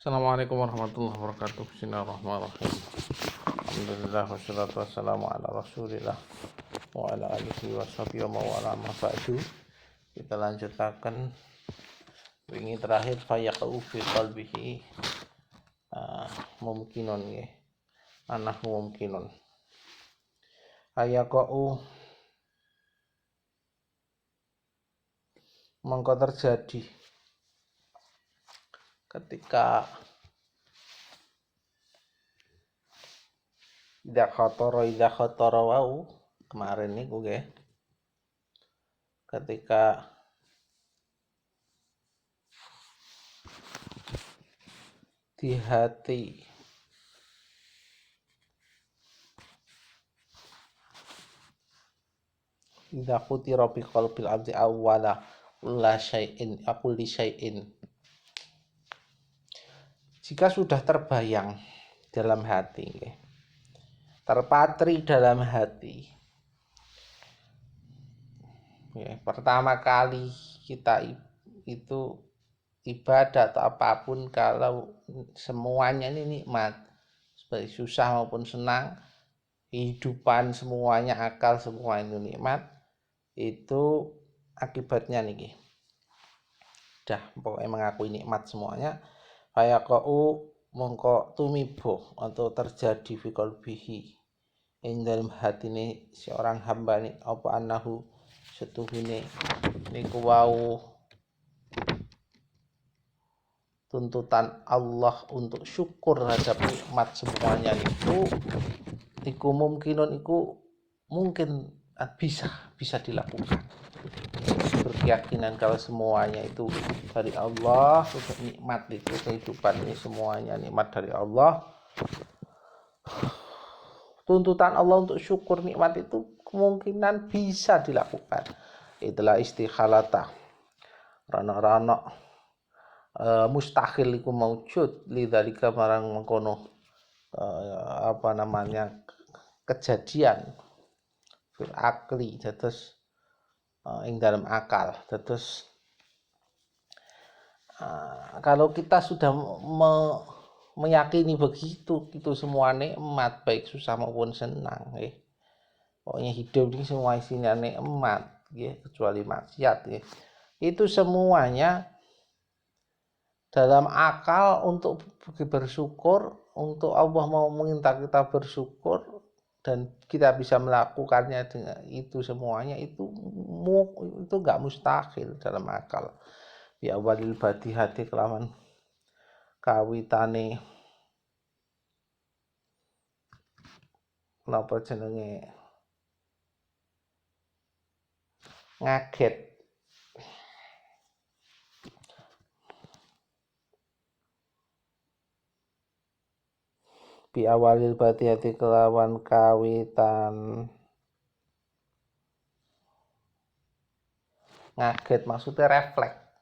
Assalamualaikum warahmatullahi wabarakatuh. Bismillahirrahmanirrahim. Alhamdulillah wassalatu wassalamu ala Rasulillah wa ala alihi washabihi wa wala ma ba'du. Kita lanjutakan wingi terakhir fayaqu fi qalbihi mumkinun nggih. Anah mumkinun. Ayaqu mongko terjadi ketika idza khatara wau kemarin niku nggih, ketika di hati idza khutira bi qalbil abdi awwala la syai'in aquli syai'in, jika sudah terbayang dalam hati, terpatri dalam hati, pertama kali kita itu ibadah atau apapun, kalau semuanya ini nikmat, baik susah maupun senang, kehidupan semuanya, akal semua itu nikmat, itu akibatnya nih, dah pokoknya mengakui nikmat semuanya. Fayaqau mongko tumibo atau terjadi fi qalbihi ing dalam hatine seorang hamba ni apa annahu setuhune niku wau tuntutan Allah untuk syukur terhadap nikmat semuanya niku mungkinun, iku mungkin bisa dilakukan. Berkeyakinan kalau semuanya itu dari Allah, nikmat itu kehidupan ini semuanya nikmat dari Allah. Tuntutan Allah untuk syukur nikmat itu kemungkinan bisa dilakukan. Itulah istikhalata. Rana-rana mustahil iku maujud lidzalika marang mengkono kejadian fil akli, terus ing dalam akal. Terus kalau kita sudah meyakini begitu, itu semua nikmat baik susah maupun senang, pokoknya hidup ini semua isinya nikmat, kecuali maksiat, itu semuanya dalam akal untuk bersyukur, untuk Allah mau meminta kita bersyukur dan kita bisa melakukannya dengan itu semuanya, itu enggak mustahil dalam akal. Ya walil badihati kelawan kawitane napa jenenge ngaget, bi awalil badihati kelawan kawitan ngaget, maksudnya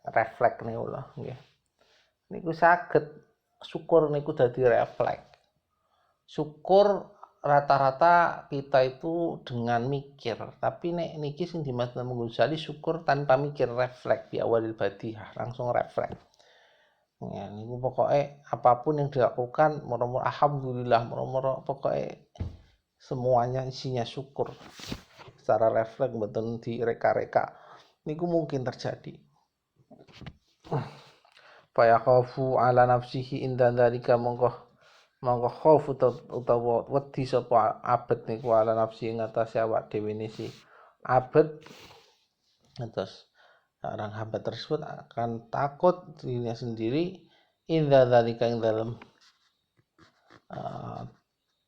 refleks niku lho nggih. Niku saged syukur niku dadi refleks. Syukur rata-rata kita itu dengan mikir, tapi nek niki sing dimaksud Imam Ghazali syukur tanpa mikir, refleks bi awalil badihah, langsung refleks. Ya niku pokoknya apapun yang dilakukan moro-moro alhamdulillah, moro-moro pokoknya semuanya isinya syukur. Secara refleks mboten direka-reka. Niku mungkin terjadi. Fa yakhafu ala nafsihi inda dzalika, mongko khauf utawa wedi sapa abet niku ala nafsi ing atase awak dhewe ne si abet. Terus orang hamba tersebut akan takut dirinya sendiri inda dzalika ing dalam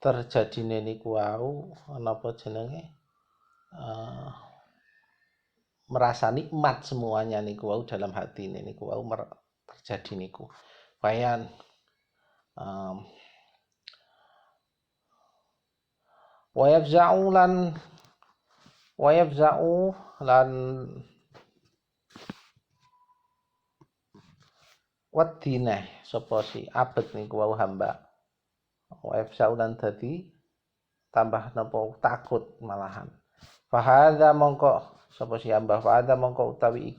terjadine niku wau napa jenenge merasa nikmat semuanya niku wau dalam hati ini niku wau terjadi niku. Bayan wayafza'u lan wedine sapa si abet niku wau hamba. Wayafza'u lan dadi tambah napa takut malahan. Fahadza mongko sapa si hamba, fahadza mongko utawi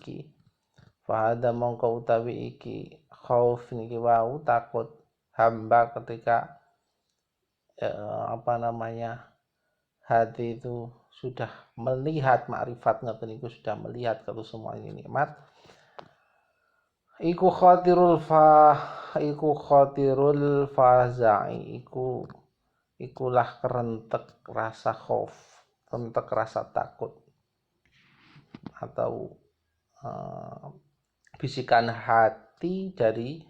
iki khauf niki wau takut hamba ketika hati itu sudah melihat makrifat ngoten niku, sudah melihat kalau semua ini nikmat, iku khatirul faza'i, ikulah kerentek rasa khauf, kerentek rasa takut, atau bisikan hati dari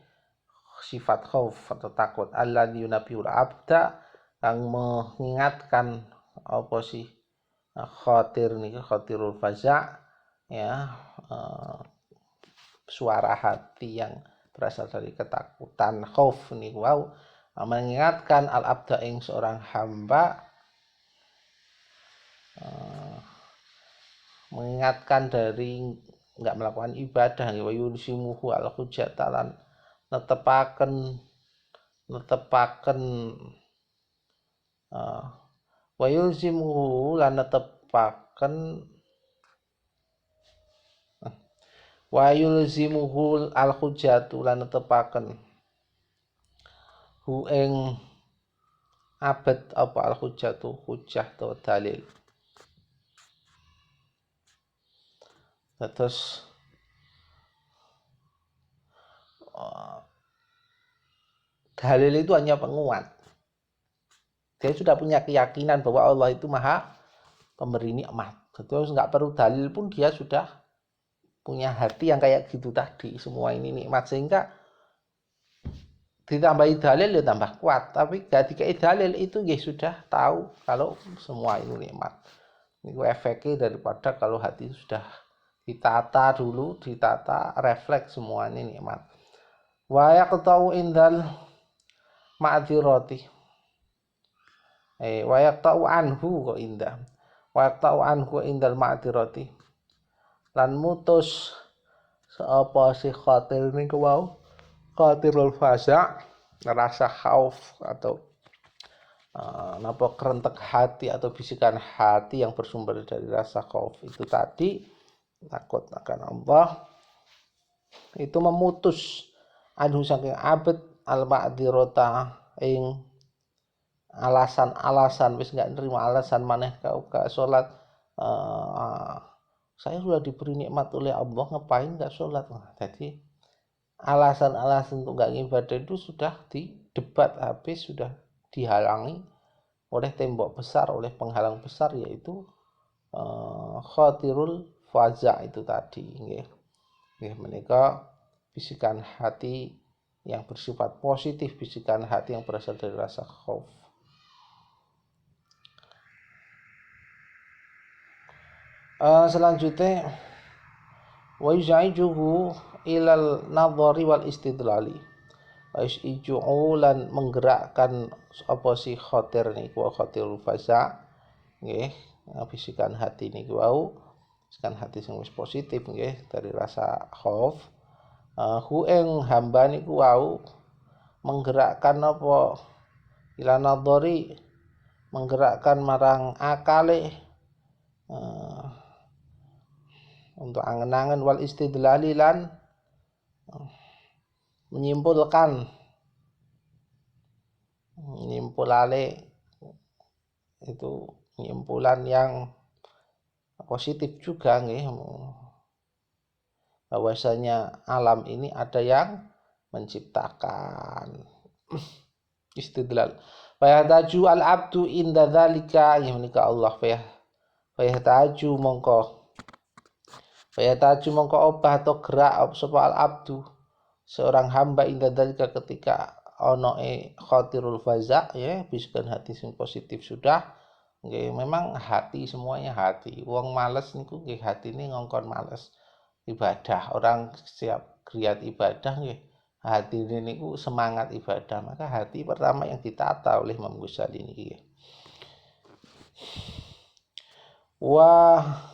sifat khauf atau takut. Alladzi yunabiul abda, yang mengingatkan apa sih khatir nih, khatirul faza' ya, suara hati yang berasal dari ketakutan. Khauf nih wow, mengingatkan al abda ing seorang hamba, mengingatkan dari enggak melakukan ibadah, wa yulsimuhu al hujjatalan netepaken wa yulzimuhu lan netepaken wa yulzimuhu al hujjatu lan netepaken hu ing abad apa al hujjatu, hujjah atau dalil. Terus dalil itu hanya penguat. Dia sudah punya keyakinan bahwa Allah itu maha pemberi nikmat. Terus nggak perlu dalil pun dia sudah punya hati yang kayak gitu tadi. Semua ini nikmat, sehingga ditambahi dalil ya tambah kuat. Tapi gak dikai dalil itu ya sudah tahu kalau semua ini nikmat. Ini efeknya daripada kalau hati sudah ditata dulu, ditata refleks semua ini nikmat. Wa yaqta'u indal ma'dzirati. Wa yaqta'u anhu kok indah. Wa yaqta'u anhu indal ma'dzirati. Lan mutus apa si khatir niku wau, khatirul faza', rasa khauf atau napa kerentek hati atau bisikan hati yang bersumber dari rasa khauf itu tadi, takut akan Allah, itu memutus anhu saking abad al ma'dzirata ing alasan-alasan, wis nggak nerima alasan maneh ka salat. Saya sudah diberi nikmat oleh Allah, ngapain nggak sholat? Jadi alasan-alasan untuk nggak ibadah itu sudah didebat habis, sudah dihalangi oleh tembok besar, oleh penghalang besar, yaitu khatirul faza' itu tadi. Menika bisikan hati yang bersifat positif, bisikan hati yang berasal dari rasa khauf. Selanjutnya wa yuzaijuhu ilal nadhari wal istidlali, wa yuzaijuhu lan menggerakkan apa si khatir niku, khatirul faza' nggih, bisikan hati niku wau, bisikan hati sing wis positif nggih dari rasa khauf, hu ing hamba niku wau menggerakkan apa ila nadhari, menggerakkan marang akale, untuk angen-angen, wal istidlali lan menyimpulale itu penyimpulan yang positif juga nggih, bahwasanya alam ini ada yang menciptakan. Istidlal fa yahtaju al abdu inda dzalika, ya menika Allah fa yahtaju mongko obah atau gerak sapa al abdu seorang hamba inda dzalika ketika ono khatirul faza, ya bisikan hati sing positif sudah nggih. Memang hati, semuanya hati. Wong males niku nggih hatine ngongkon males ibadah. Orang siap giat ibadah nggih hatine niku semangat ibadah. Maka hati pertama yang ditata oleh Imam Ghazali niki. Wah,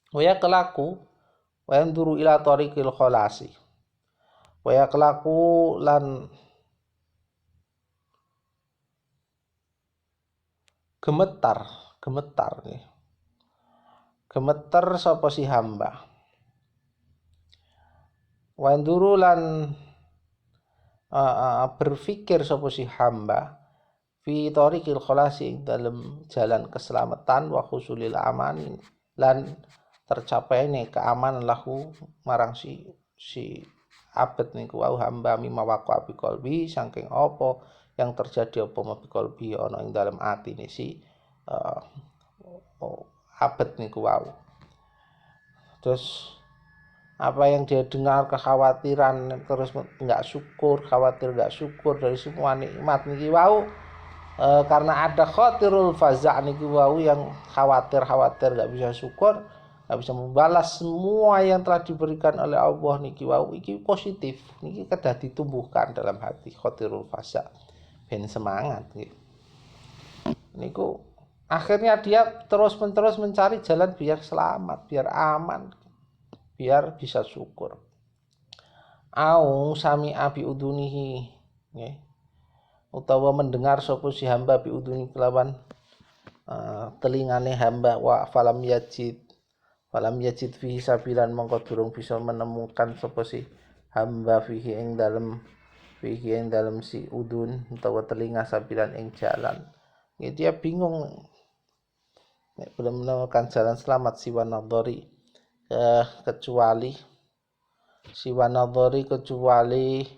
wa kelaku wa yanduru ila tariqil khalasi, wa kelaku lan gemetar nih, gemetar sapa si hamba Wa nduru lan berpikir sapa si hamba fi tariqil khalasi ing dalem jalan keselamatan wa husulil aman lan tercapainya keamanan lahu marang si abet niku wau hamba mimma waqa bi qalbi saking apa yang terjadi apa mabi qalbi ana ing dalem atine si abet niku wau. Terus apa yang dia dengar kekhawatiran terus nggak syukur, khawatir nggak syukur dari semua nikmat niki wau karena ada khatirul faza' niki wau yang khawatir nggak bisa syukur, nggak bisa membalas semua yang telah diberikan oleh Allah niki wau iki positif niki kedah ditumbuhkan dalam hati khatirul faza' ben semangat nggih. Niku akhirnya dia terus-menerus mencari jalan biar selamat, biar aman, biar bisa syukur. Au sami abi udunihi nggih. Utawa mendengar sapa si hamba bi uduni kelawan telingane hamba wa falam yajid fihi sabilan mongko durung bisa menemukan sapa si hamba fihi ing dalem si udun utawa telinga sabilan ing jalan. Ya, dia bingung belum menemukan jalan selamat siwa nadhari kecuali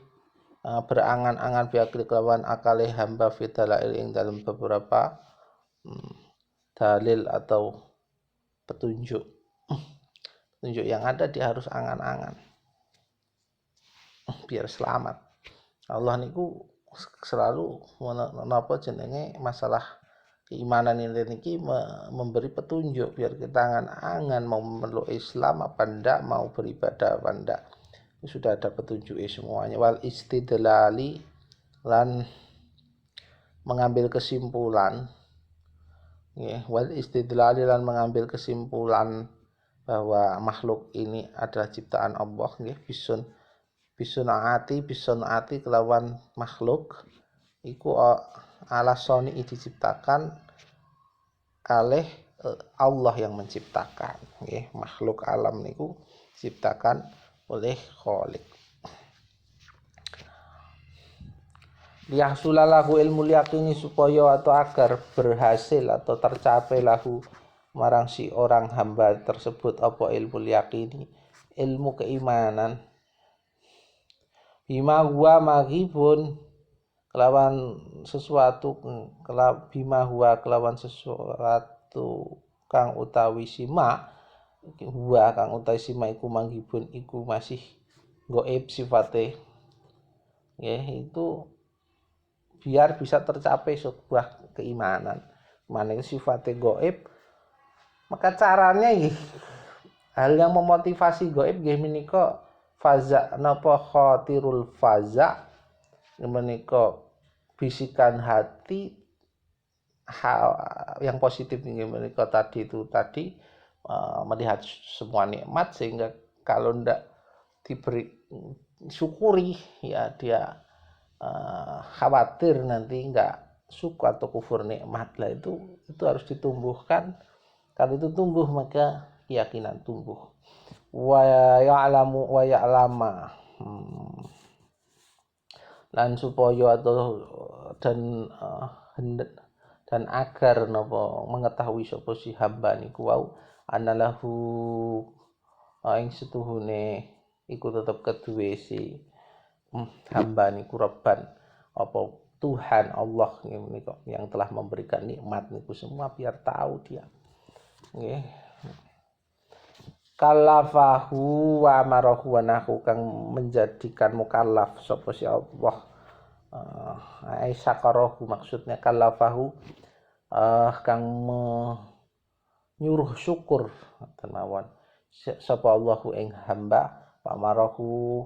berangan-angan biakli kelawan akale hamba fidalail ing dalam beberapa dalil atau petunjuk yang ada dia harus angan-angan biar selamat. Allah niku selalu menapa jenenge masalah keimanan ini niki memberi petunjuk biar kita angan-angan mau memeluk Islam apa ndak, mau beribadah apa ndak. Sudah ada petunjuknya semuanya. Wal istidlali lan mengambil kesimpulan ya, wal istidlali lan mengambil kesimpulan bahwa makhluk ini adalah ciptaan Allah nggih bisunati kelawan makhluk iku alasoni diciptakan kalih Allah yang menciptakan nggih makhluk alam niku diciptakan oleh Khalik. Liyahsulalahu ilmu yaqini supaya atau agar berhasil atau tercapai lahu marang si orang hamba tersebut apa ilmu yaqini ilmu keimanan bima huwa maghibun kelawan sesuatu kelawan sesuatu kang utawi sima huwa kang utawi sima iku manggibun iku masih gaib sifate ya itu biar bisa tercapai sebuah keimanan mana sifatnya gaib maka caranya ya hal yang memotivasi gaib nggih menika faza napa khatirul faza menika bisikan hati yang positif nggih menika tadi melihat semua nikmat sehingga kalau ndak diberi syukuri ya dia khawatir nanti nggak suka atau kufur nikmat lah itu harus ditumbuhkan. Kalau itu tumbuh maka keyakinan tumbuh. Wa ya'lama lan supaya atau dan agar napa mengetahui sapa si hamba niku wau anallahu ing setuhune iku tetep keduwe si hamba niku Rabban apa Tuhan Allah yang telah memberikan nikmat niku semua biar tahu dia nggih kalafahu wa amarahu wa nahu kang menjadikan mukallaf sapa si Allah Aisyakarahu maksudnya kalafahu kang menyuruh syukur tenawan sapa Allahu ing hamba wa amarahu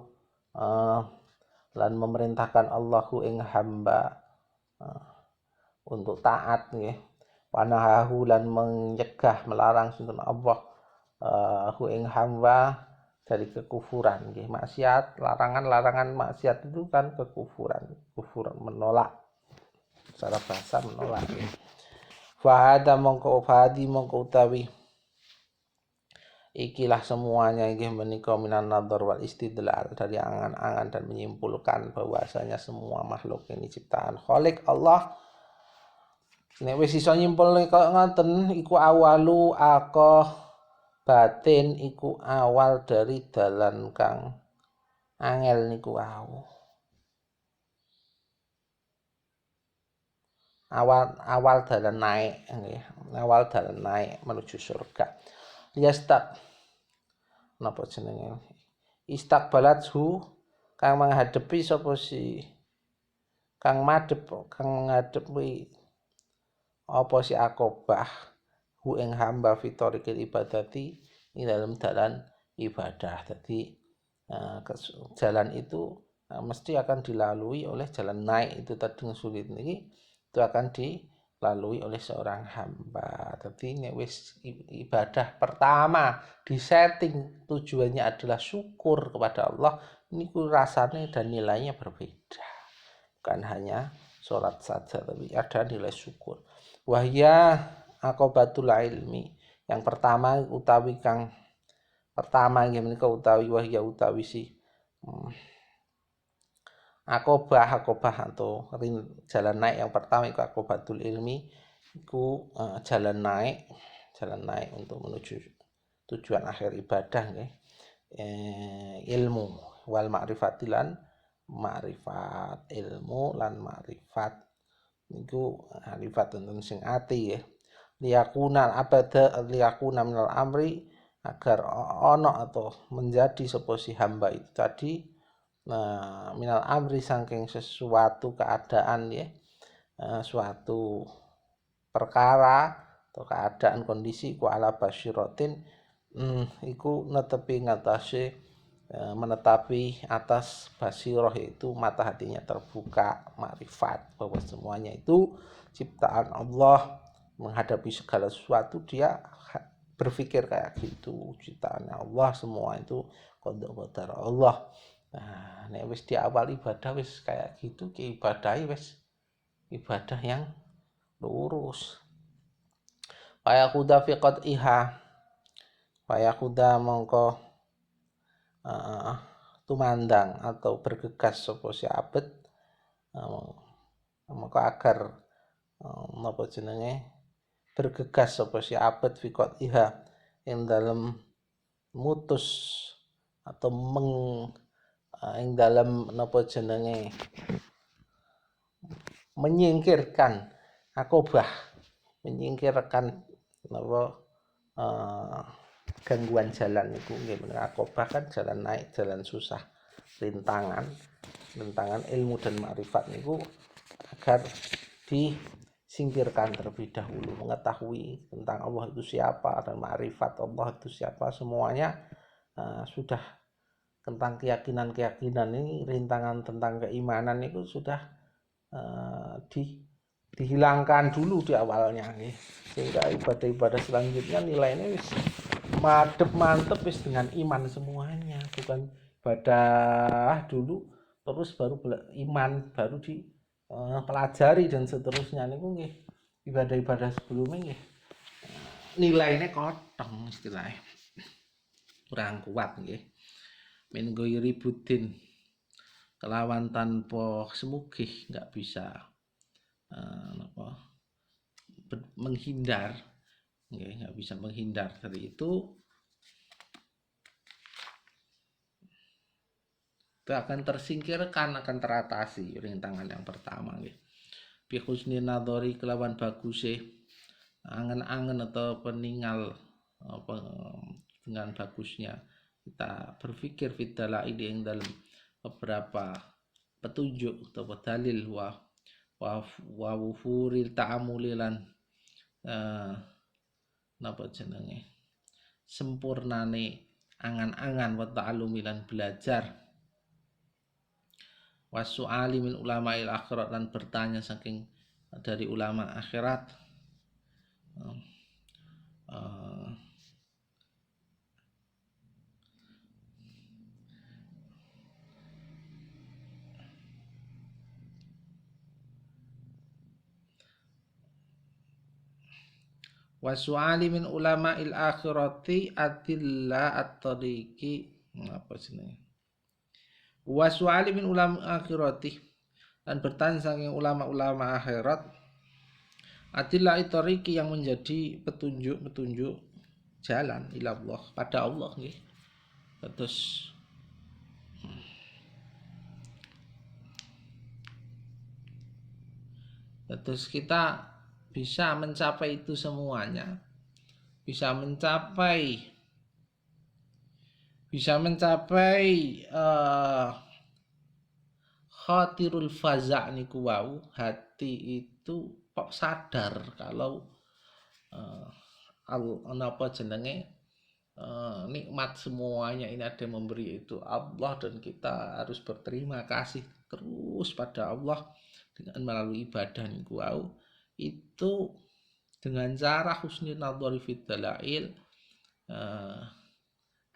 lan memerintahkan Allahu ing hamba untuk taat nggih wanahahu lan mencegah melarang sinten Allah hu ing hamba dari kekufuran nggih maksiat larangan maksiat itu kan kekufuran menolak secara bahasa menolak nggih fahadi mongko utawi Ikilah semuanya inggih menika minan nadhar wal istidlal, dari angan-angan dan menyimpulkan bahwasanya semua makhluk ini ciptaan Khalik Allah. Nek wis iso nyimpulne kaya ngoten iku awalu batin, iku awal dari dalan kang angel niku wau. Awal dalan naik nggih, awal dalan naik menuju surga. Yastak napa jenenge? Istakbalathu kang menghadapi sapa si kang menghadapi apa si akobah hu ing hamba fitorikil ibadati ing dalam dalan ibadah. Jadi jalan itu mesti akan dilalui oleh jalan naik itu tadi sulit niki, itu akan dilalui oleh seorang hamba. Jadi nek wis ibadah pertama disetting tujuannya adalah syukur kepada Allah, niku rasanya dan nilainya berbeda. Bukan hanya sholat saja tapi ada nilai syukur. Wahya akobatul ilmi, yang pertama utawi kang pertama inggih menika utawi wahya utawi si akobah atau jalan naik yang pertama itu akobatul ilmi, itu jalan naik untuk menuju tujuan akhir ibadah nggih. Ilmu wal ma'rifatilan ma'rifat, ilmu lan ma'rifat niku ma'rifat tentang sing ati ya. Liyakuna minal amri, agar ono atau menjadi sapa si hamba itu tadi minal amri saking sesuatu keadaan ya, suatu perkara atau keadaan kondisi ku ala basyiratin, iku netepi ngatasi menetapi atas basiroh, yaitu mata hatinya terbuka makrifat bahwa semuanya itu ciptaan Allah. Menghadapi segala sesuatu dia berpikir kayak gitu, ciptaan Allah semua itu qada qadar Allah. Nah, nek wis di awal ibadah wis kayak gitu, ki ibadah wis ibadah yang lurus. Fayakuda fi qad'iha, fayakuda mongko tumandang atau bergegas sapa si abet, mongko agar napa jenenge bergegas sapa si abet fi qad'iha ing dalem mutus atau ing dalem napa jenenge menyingkirkan akobah, menyingkirkan napa gangguan jalan itu nggih. Akobah kan jalan naik, jalan susah, rintangan ilmu dan makrifat niku agar disingkirkan terlebih dahulu. Mengetahui tentang Allah itu siapa dan makrifat Allah itu siapa, semuanya sudah tentang keyakinan ini, rintangan tentang keimanan itu sudah dihilangkan dulu di awalnya nih, sehingga ibadah-ibadah selanjutnya nilainya wis mantep wis dengan iman semuanya, bukan ibadah dulu terus baru iman baru dipelajari dan seterusnya niku nggih. Ibadah-ibadah sebelumnya nggih nilainya kotong, istilahnya kurang kuat nggih. Min ghairi budin, kelawan tanpa semugih, nggak bisa menghindar, nggak bisa menghindar dari itu akan tersingkirkan, akan teratasi rintangan yang pertama nggih. Bi husni nadhari, kelawan baguse angen-angen atau peningal dengan bagusnya kita berpikir fitala ide yang dalam beberapa petunjuk atau dalil wa wufuril ta'amulilan napa jenenge sempurnane angan-angan wa ta'alumilan belajar wasu'ali min ulama'il akhirat, dan bertanya saking dari ulama akhirat. wa su'ali min ulama'il akhirati adilla at-tariqi apa jenenge wa su'ali min ulama akhirati dan bertanya saking ulama-ulama akhirat adilla at-tariqi yang menjadi petunjuk-petunjuk jalan ila Allah pada Allah nggih. Terus kita bisa mencapai itu semuanya, bisa mencapai khatirul faza' niku wau, hati itu kok sadar kalau apa jenenge nikmat semuanya ini ada yang memberi itu Allah, dan kita harus berterima kasih terus pada Allah dengan melalui ibadah niku wau. Itu dengan cara husnul nadhari fid dalail,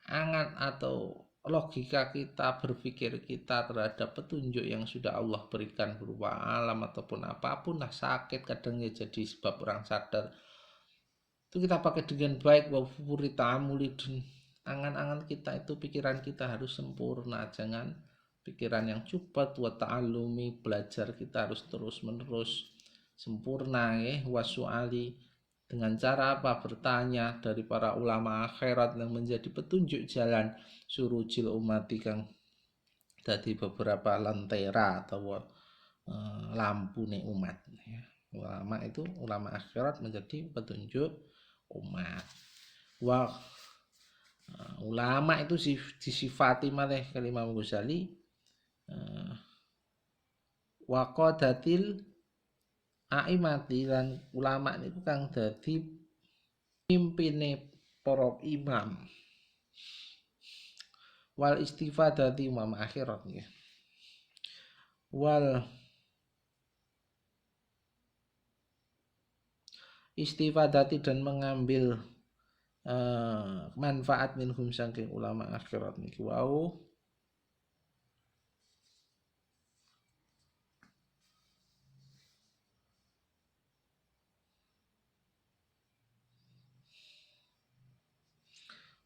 angan atau logika kita, berpikir kita terhadap petunjuk yang sudah Allah berikan berupa alam ataupun apapun lah, sakit kadang ya jadi sebab orang sadar, itu kita pakai dengan baik. Wa furi ta'amulidun, angan-angan kita itu, pikiran kita harus sempurna, jangan pikiran yang cupat. Wa ta'allumi, belajar kita harus terus menerus sempurna ya. Wa su'ali, dengan cara apa? Bertanya dari para ulama akhirat yang menjadi petunjuk jalan surujil umati kang dadi beberapa lentera atau lampu nih umat ya. Ulama itu, ulama akhirat menjadi petunjuk umat. Wah, ulama itu disifati malih kali Imam Ghazali waqadatil aimati, lan ulama niku kang dadi pimpine para imam. Wal istifadati, imam akhirat nggih. Wal istifadati, dan mengambil manfaat minhum saking ulama akhirat niki wau.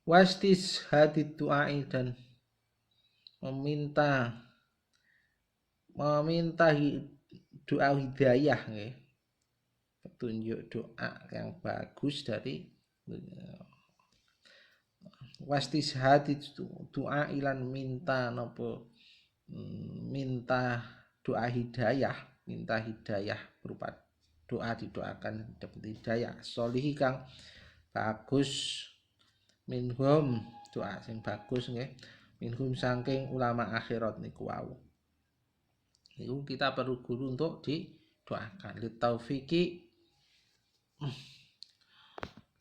Wastis hadid du'ai, dan meminta doa hidayah nggih, petunjuk doa yang bagus dari wastis hadid doa ilan minta nopo, minta doa hidayah, minta hidayah berupa doa, didoakan dapat hidayah solihi kang bagus, minhum, doa sing bagus nggih, minhum saking ulama akhirat niku wau. Niku kita perlu guru untuk didoakan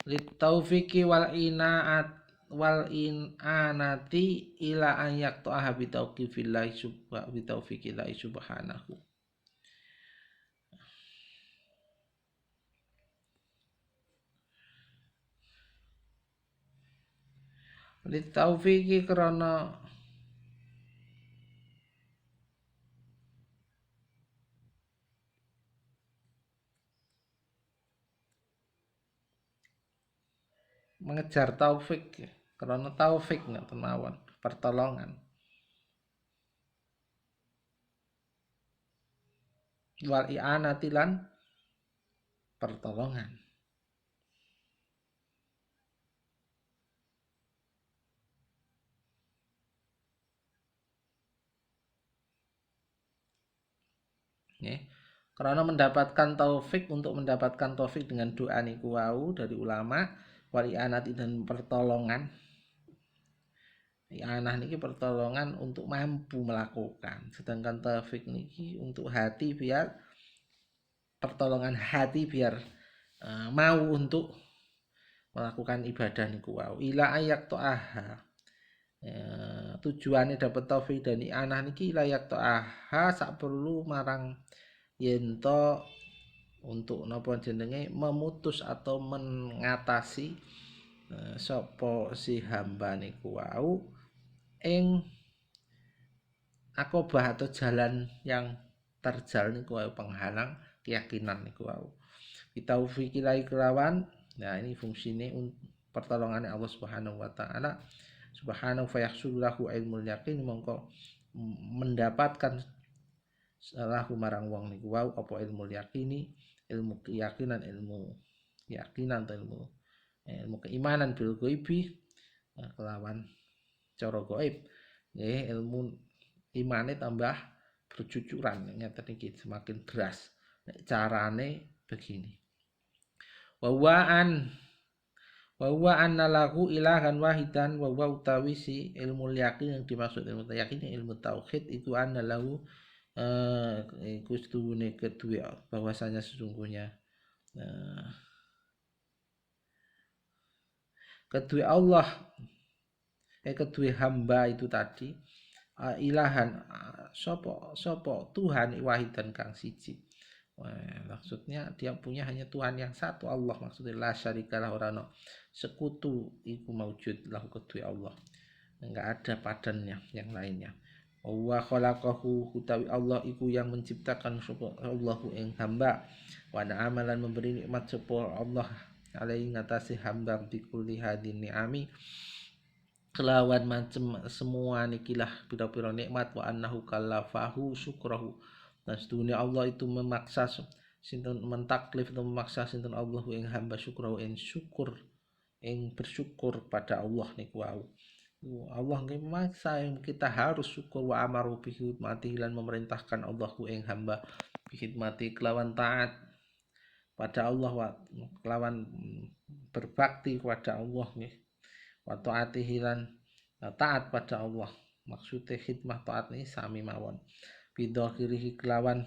litaufiki wal inati ila an yaqta'a bi taufiqillahi subhanahu. Litaufiki krana mengejar taufik, karena taufik ngoten mawon, pertolongan. Wal i'anati, lan pertolongan. Nggih. Karena mendapatkan taufik, untuk mendapatkan taufik dengan doa niku wau dari ulama, wal i'anati, dan pertolongan. I'anah niki pertolongan untuk mampu melakukan, sedangkan taufik niki untuk hati, biar pertolongan hati biar mau untuk melakukan ibadah niku wau. Ila ayak to'aha, tujuannya dapat taufik dan i'anah niki ila ayak to'aha, sak perlu marang yento untuk napa jenenge memutus atau mengatasi sapa si hamba niku wau ing akobah atau jalan yang terjal niku wau, penghalang keyakinan niku wau. Bitaufiqilai kelawan Nah, ini fungsinya pertolongan Allah Subhanahu wa taala. Subhanahu fa yahsul lahu ilmul yaqin, mongko mendapatkan lahu marang wong niku wau apa ilmu yakini, ilmu keyakinan, ilmu keyakinan atau ilmu keimanan bil ghaibi, kelawan cara gaib nggih, ilmu imane tambah bercucuran ngeten iki semakin deras. Carane begini. Wawaan anna lahu ilahan wahidan wa utawi si ilmu yakin yang dimaksud ilmu yakin ilmu tauhid itu anna lahu iku setuhune kedua bahwasanya sesungguhnya kedua Allah kedua hamba itu tadi ilahan sopo Tuhan wahidan kang siji. Maksudnya dia punya hanya Tuhan yang satu, Allah. Maksudnya la syarikalah, orang sekutu iku maujud lahu kedua Allah, enggak ada padannya yang lainnya. Wa khalaqahu utawi Allah iku yang menciptakan sapa Allahu ing hamba, wa amalan memberi nikmat sapa Allah alaihi ngatasi hamba bi kulli hadin ni'ami, kelawan macem semua nikilah pira-pira nikmat, wa annahu kallafahu syukrahu, dan sedunia Allah itu memaksa sinten mentaklif atau memaksa sinten Allah ing hamba syukrahu ing syukur ing bersyukur pada Allah niku wau. Allah nggih memaksa kita harus syukur, wa amaru bi khidmati, lan memerintahkan Allah ing hamba bi khidmati kelawan taat pada Allah, wa kelawan berbakti kepada Allah nggih, wa taatihi lan taat pada Allah. Maksudnya khidmah taat ini sami mawon bidhahirihi kelawan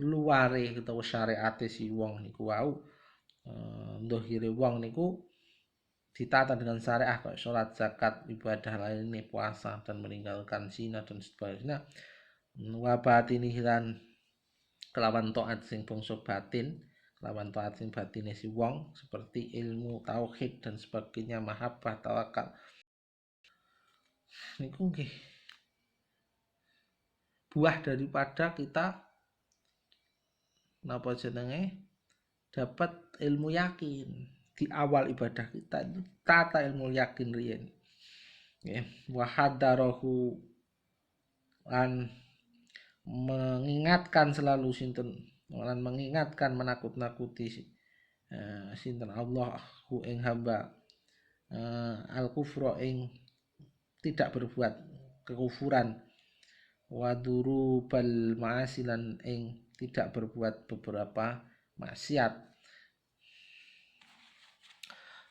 luare utawa syariate si wong niku wau. Dhahire wong niku ditata dengan syariah kayak sholat, zakat, ibadah lainnya, puasa, dan meninggalkan zina dan sebagainya. Wa batini lan kelawan taat sing bangsa batin, kelawan taat sing batine si wong seperti ilmu tauhid dan sebagainya, mahabbah, tawakal. Niku nggih buah daripada kita napa jenenge dapat ilmu yakin. Di awal ibadah kita itu tata ilmu yakin riyen nggih. Wa hadarahu lan mengingatkan selalu sinten, lan mengingatkan menakut-nakuti sinten Allah hu ing hamba al kufra ing tidak berbuat kekufuran, wadurubal ma'asilan ing tidak berbuat beberapa maksiat.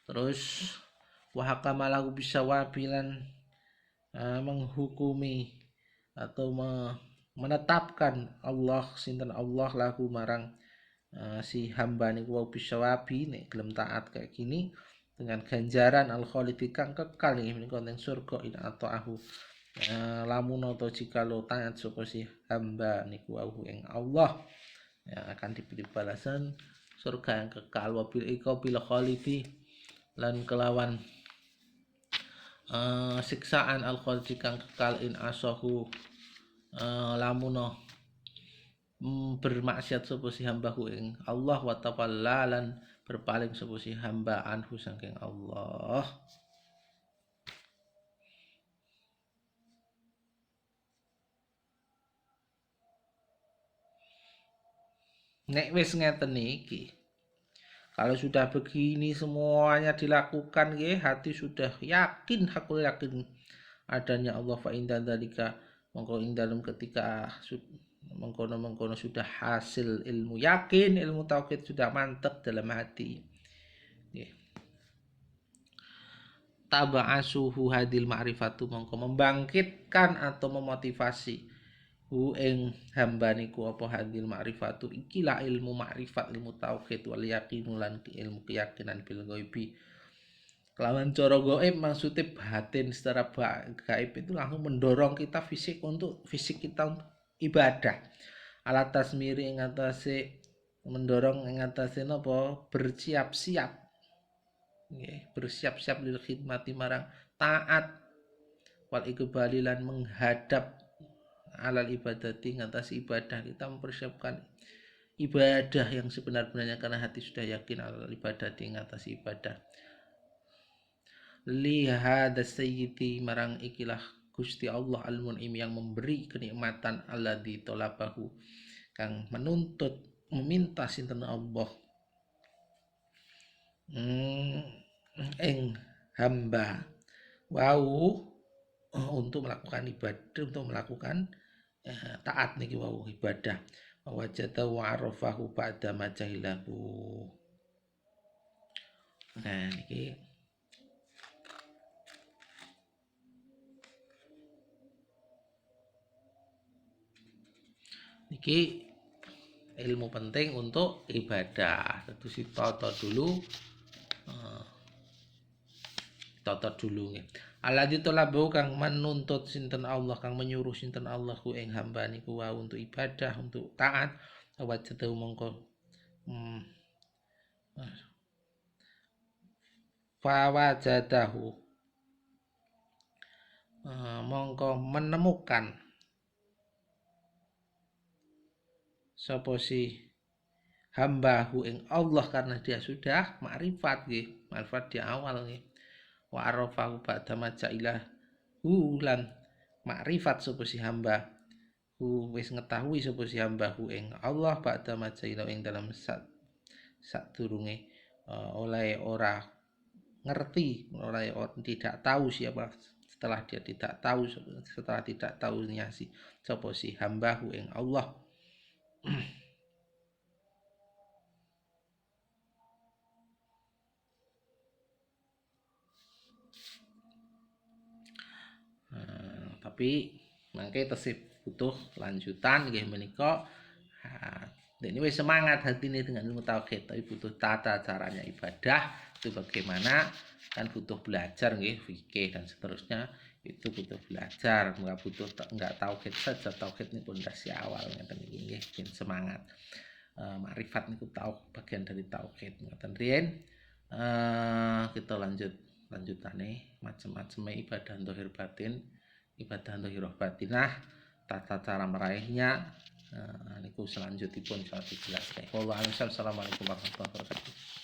Terus wahakamalahu bisawabilan menghukumi atau menetapkan Allah sinten Allah lahu marang si hamba niku wa bisawabi nek gelem taat kayak gini dengan ganjaran al khalidi kang kekal ing konten surga in ata'ahu, lamun atau jika lo taat sapa si hamba niku wau ing Allah, yang akan diberi balasan surga yang kekal. Wabil iqabil khalidi lan kelawan siksaan al khalidi kang kekal in asahu, lamun bermaksiat sapa si hambahu ing Allah, wa tawalla lan berpaling sapa si hamba anhu saking Allah. Nek wis ngeten iki, kalau sudah begini semuanya dilakukan nggih, hati sudah yakin, hakul yakin adanya Allah, fa inda dzalika mongko ing dalem ketika mengkono sudah hasil ilmu yakin, ilmu tauhid sudah mantap dalam hati. Taba'asuhu hadil ma'rifatu, mongko membangkitkan atau memotivasi hu ing hamba niku apa hadil ma'rifatu, ikilah ilmu ma'rifat, ilmu tauhid, wal yaqinu lan ilmu keyakinan bil ghaibi. Kelawan cara gaib maksudnya batin, secara gaib itu langsung mendorong kita fisik kita untuk ibadah. Alat tasmiri ing atase mendorong ing atase napa bersiap-siap nggih, bersiap-siap lil khidmati marang taat, wal iqbali lan menghadap alal ibadati ngatasi ibadah. Kita mempersiapkan ibadah yang sebenar-benarnya karena hati sudah yakin al ibadah di atas ibadah. Lihat sayyidi marang ikilah Gusti Allah al-mun'im yang memberi kenikmatan alladzi talabahu kang menuntut meminta sinten Allah ing hamba wau untuk melakukan ibadah, untuk melakukan taat niki wau ibadah. Wajata wa arafahu ba'da ma jahilahu. Nah niki ilmu penting untuk ibadah. Tentu si toto dulu nggih. Alladzi talabu kang menuntut sinten Allah, kang menyuruh sinten Allah ku ing hamba niku wae untuk ibadah, untuk taat. Wajatu mongko fawajadahu mongko menemukan sapa si hambahu ing Allah karena dia sudah makrifat nggih, makrifat di awal nggih. Wa arafahu ba'da majailahu lan makrifat sapa si hamba wis ngetahui sapa si hambahu ing Allah ba'da majailahu ing dalam sadurunge oleh ora ngerti, oleh tidak tahu siapa setelah dia tidak tahu, setelah tidak tahunya si sapa si hambahu ing Allah. Tapi mangke tesih butuh lanjutan nggih menika. Ini wis semangat hati ini dengan ilmu tauhid, tapi butuh tata caranya ibadah itu bagaimana, kan butuh belajar nggih fikih dan seterusnya, itu butuh belajar, enggak tauhid saja, tauhid ini pondasi awal ngeten iki nggih, bikin semangat. Makrifat niku bagian dari tauhid ngoten riyen. Kita lanjutane macam-macam ibadah zahir batin, ibadah zahir batinah, tata cara meraihnya niku selanjutipun salah dijelaskan. Wallahu a'lam. Assalamualaikum warahmatullahi wabarakatuh.